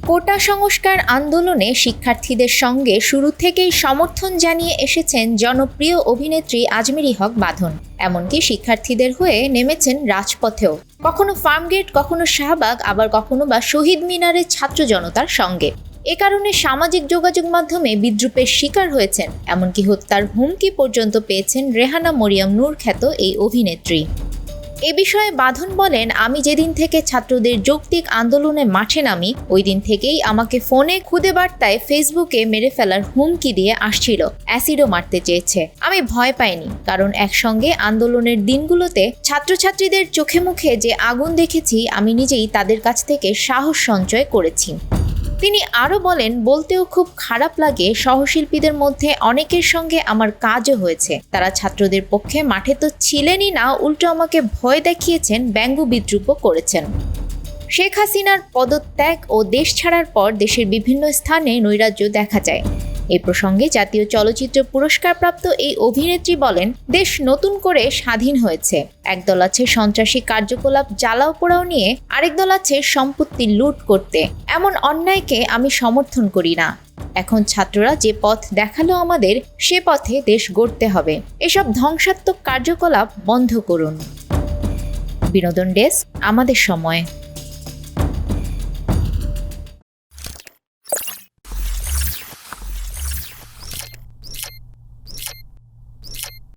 কোটা সংস্কার আন্দোলনে শিক্ষার্থীদের সঙ্গে শুরু থেকেই সমর্থন জানিয়ে এসেছেন জনপ্রিয় অভিনেত্রী আজমেরী হক বাঁধন। এমনকি শিক্ষার্থীদের হয়ে নেমেছেন রাজপথেও, কখনো ফার্মগেট, কখনো শাহবাগ, আবার কখনো বা শহীদ মিনারের ছাত্র জনতার সঙ্গে। এ কারণে সামাজিক যোগাযোগ মাধ্যমে বিদ্রূপের শিকার হয়েছেন, এমনকি হত্যার হুমকি পর্যন্ত পেয়েছেন রেহানা মরিয়ম নূর খ্যাত এই অভিনেত্রী। এ বিষয়ে বাঁধন বলেন, আমি যেদিন থেকে ছাত্রদের যৌক্তিক আন্দোলনে মাঠে নামি ওই দিন থেকেই আমাকে ফোনে, খুদে বার্তায়, ফেসবুকে মেরে ফেলার হুমকি দিয়ে আসছিল, অ্যাসিডও মারতে চেয়েছে। আমি ভয় পাইনি, কারণ একসঙ্গে আন্দোলনের দিনগুলোতে ছাত্রছাত্রীদের চোখে মুখে যে আগুন দেখেছি, আমি নিজেই তাদের কাছ থেকে সাহস সঞ্চয় করেছি। তিনি আরও বলেন, বলতেও খুব খারাপ লাগে, সহশিল্পীদের মধ্যে অনেকের সঙ্গে আমার কাজও হয়েছে। তারা ছাত্রদের পক্ষে মাঠে তো ছিলেনই না, উল্টো আমাকে ভয় দেখিয়েছেন, ব্যঙ্গ বিদ্রূপও করেছেন। শেখ হাসিনার পদত্যাগ ও দেশ ছাড়ার পর দেশের বিভিন্ন স্থানে নৈরাজ্য দেখা যায়। এই প্রসঙ্গে জাতীয় চলচ্চিত্র পুরস্কারপ্রাপ্ত এই অভিনেত্রী বলেন, দেশ নতুন করে স্বাধীন হয়েছে। একদল আছে সন্ত্রাসী কার্যকলাপ জ্বালাও পোড়াও নিয়ে, আরেক দল আছে সম্পত্তি লুট করতে। এমন অন্যায়কে আমি সমর্থন করি না। এখন ছাত্ররা যে পথ দেখালো আমাদের, সে পথে দেশ গড়তে হবে। এসব ধ্বংসাত্মক কার্যকলাপ বন্ধ করুন। বিনোদন ডেস্ক, আমাদের সময়।